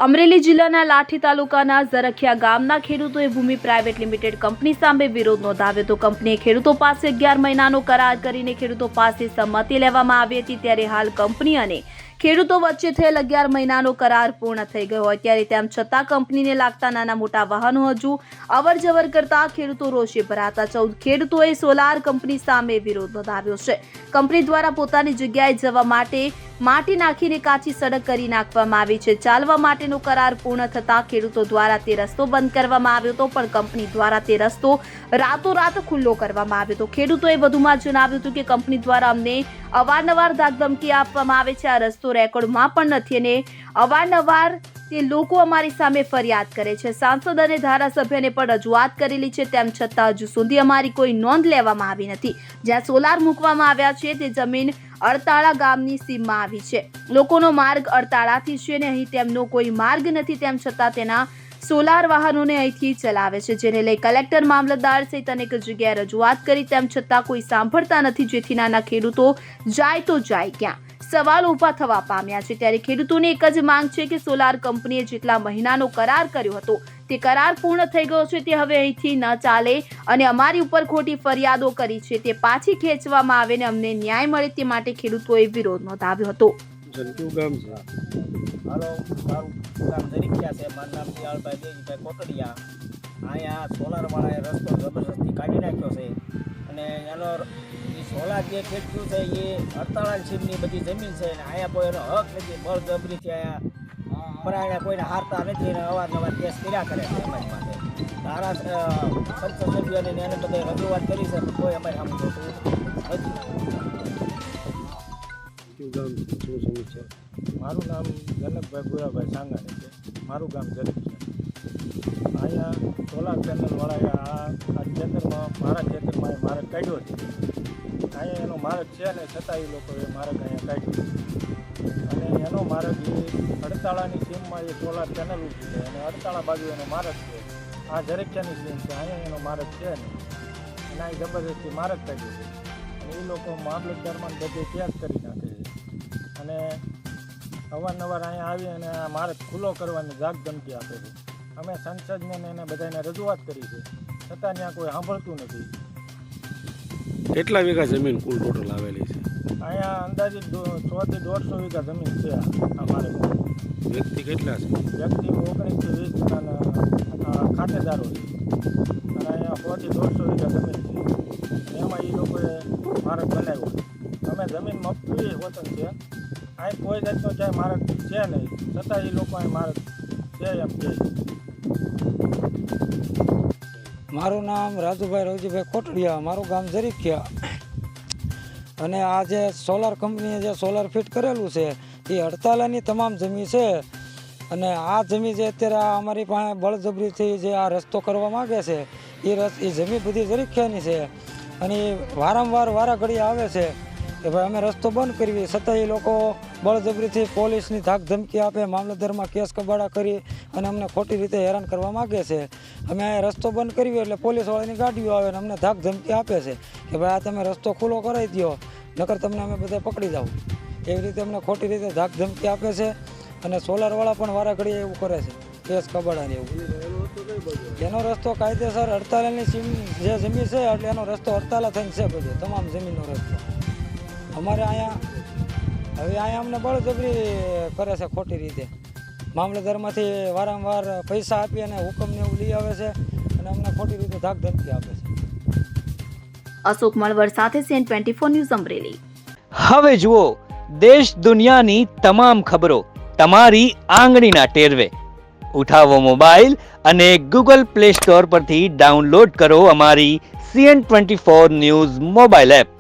અમરેલી જિલ્લાના લાઠી તાલુકાના ઝરખિયા ગામના ખેડૂતોએ ભૂમિ પ્રાઇવેટ લિમિટેડ કંપની સામે વિરોધ નોંધાવ્યો હતો। કંપનીએ ખેડૂતો પાસે 11 મહિનાનો કરાર કરીને ખેડૂતો પાસે સંમતિ લેવામાં આવી હતી, ત્યારે હાલ કંપની અને ખેડૂતો વચ્ચે થયેલ 11 મહિનાનો કરાર પૂર્ણ થઈ ગયો હોય ત્યારે તેમ છતાં કંપનીને લાગતા નાના મોટા વાહનો હજુ અવરજવર કરતા ખેડૂતો રોષે ભરાતા 14 ખેડૂતોએ સોલાર કંપની સામે વિરોધ નોંધાવ્યો છે। કંપની દ્વારા પોતાની જગ્યાએ જવા માટે માટી નાખીને કાચી સડક કરી નાખવામાં આવી છે। ચાલવા માટેનો કરાર પૂર્ણ થતા ખેડૂતો દ્વારા તે રસ્તો બંધ કરવામાં આવ્યો હતો, પણ કંપની દ્વારા તે રસ્તો રાતોરાત ખુલ્લો કરવામાં આવ્યો હતો। ખેડૂતોએ વધુમાં જણાવ્યું હતું કે કંપની દ્વારા અમને અવારનવાર ધાકધમકી આપવામાં આવે છે। આ રસ્તો રેકોર્ડમાં પણ નથી અને અવારનવાર તે લોકો અમારી સામે ફરિયાદ કરે છે। સાંસદ અને ધારાસભ્યને પણ રજૂઆત કરેલી છે, તેમ છતાં હજુ સુધી અમારી કોઈ નોંધ લેવામાં આવી નથી। જ્યાં સોલાર મૂકવામાં આવ્યા છે તે જમીન અડતાળા ગામની સીમમાં આવી છે। લોકોનો માર્ગ અડતાળાથી છે અને અહીં તેમનો કોઈ માર્ગ નથી, તેમ છતાં તેના સોલાર વાહનોને અહીંથી ચલાવે છે, જેને લઈ કલેક્ટર, મામલતદાર સહિત અનેક જગ્યાએ રજૂઆત કરી, તેમ છતાં કોઈ સાંભળતા નથી, જેથી નાના ખેડૂતો જાય તો જાય ક્યાં સવાલ ઊભા થવા પામ્યા છે। ત્યારે ખેડૂતોની એક જ માંગ છે કે સોલાર કંપનીએ જેટલા મહિનાનો કરાર કર્યો હતો તે કરાર પૂર્ણ થઈ ગયો છે, તે હવે અહીંથી ન ચાલે અને અમારી ઉપર ખોટી ફરિયાદો કરી છે તે પાછી ખેંચવામાં આવે અને અમને ન્યાય મળે તે માટે ખેડૂતોએ વિરોધ નોંધાવ્યો હતો। હાલો, મારું ગામ ઝરીખિયા છે, મારું નામ દિયાળભાઈ દેજીભાઈ કોટડિયા। અહીંયા સોલારવાળાએ રસ્તો જબરજસ્તી કાઢી નાખ્યો છે અને એનો સોલાર જે ખેડતું છે એ 48 સીમની બધી જમીન છે અને અહીંયા કોઈ એનો હક નથી, બળજબરીથી અહીંયા પરાયણા કોઈને હારતા નથી અને અવારનવાર કેસ કર્યા કરે છે અમારી પાસે। તારા સંસદ સભ્યોને એને બધે રજૂઆત કરી છે, કોઈ અમારી સામે જોતું નથી। મારું નામ જનકભાઈ ભુરાભાઈ સાંગાણી છે, મારું ગામ ઝરીખિયા। અહીંયા સોલાર પેનલવાળાએ આ ખેતરમાં મારા ખેતરમાં એ માર્ગ કાઢ્યો છે। અહીંયા એનો માર્ગ છે ને છતાં એ લોકોએ માર્ગ અહીંયા કાઢ્યો અને એનો માર્ગ એ અડતાળાની સીમમાં એ સોલાર પેનલ ઊભી છે અને અડતાળા બાજુ એનો માર્ગ છે। આ ઝરીખિયાની સીમ છે, અહીંયા એનો માર્ગ છે ને અને અહીં જબરદસ્તી માર્ગ કાઢ્યો છે અને એ લોકો મામલતદારમાં બધે કેસ કરી નાખે છે અને અવારનવાર અહીંયા આવી અને આ માર્ગ ખુલ્લો કરવાની ધમકી આપે છે। અમે સંસદને એને બધાને રજૂઆત કરી છે, છતાં ત્યાં કોઈ સાંભળતું નથી। કેટલા વીઘા જમીન કુલ ટોટલ આવેલી છે? અહીંયા અંદાજિત 100 થી 150 વીઘા જમીન છે અમારે। વ્યક્તિ કેટલા છે? વ્યક્તિ 19 થી 20 જણાના ખાતેદારો છે અને અહીંયા 100 થી 150 વીઘા જમીન છે। એમાં એ લોકોએ માર્ગ બનાવ્યો। અમે જમીન મફતી વતન છે, અહીં કોઈ જાતનો ક્યાંય માર્ગ છે નહીં, છતાં એ લોકો અહીં માર્ગ છે એમ કહે છે। મારું નામ રાજુભાઈ રવજીભાઈ કોટડિયા, મારું ગામ ઝરીખિયા। અને આ જે સોલાર કંપનીએ જે સોલાર ફિટ કરેલું છે એ અડતાલાની તમામ જમીન છે અને આ જમીન જે અત્યારે અમારી પાસે બળજબરીથી જે આ રસ્તો કરવા માગે છે એ જમીન બધી ઝરીખિયાની છે અને એ વારંવાર વારા ઘડી આવે છે કે ભાઈ અમે રસ્તો બંધ કરવી, છતાં એ લોકો બળજબરીથી પોલીસની ધાક ધમકી આપે, મામલતદારમાં કેસ કબાડા કરી અને અમને ખોટી રીતે હેરાન કરવા માગે છે। અમે રસ્તો બંધ કરવી એટલે પોલીસવાળાની ગાડીઓ આવે અને અમને ધાક ધમકી આપે છે કે ભાઈ આ તમે રસ્તો ખુલ્લો કરાવી દો, નકર તમને અમે બધા પકડી જાવ। એવી રીતે અમને ખોટી રીતે ધાક ધમકી આપે છે અને સોલારવાળા પણ વારા ઘડીએ એવું કરે છે, કેસ કબાડાને એવું। એનો રસ્તો કાયદેસર અડતાલાની સીમ જે જમીન છે એટલે એનો રસ્તો અડતાલા થઈને છે, બધો તમામ જમીનનો રસ્તો અમારે અહીંયા। હવે અહીંયા અમને બળજબરી કરે છે ખોટી રીતે, મામલતદારમાંથી વારંવાર પૈસા આપી અને હુકમને એવું લઈ આવે છે અને અમને ખોટી રીતે ધાક ધમકી આપે છે। અશોક મણવર સાથે CN24 ન્યૂઝ અમરેલી। હવે જુઓ દેશ દુનિયાની તમામ ખબરો તમારી આંગળીના ટેરવે। ઉઠાવો મોબાઈલ અને Google Play Store પરથી ડાઉનલોડ કરો અમારી CN24 ન્યૂઝ મોબાઈલ એપ।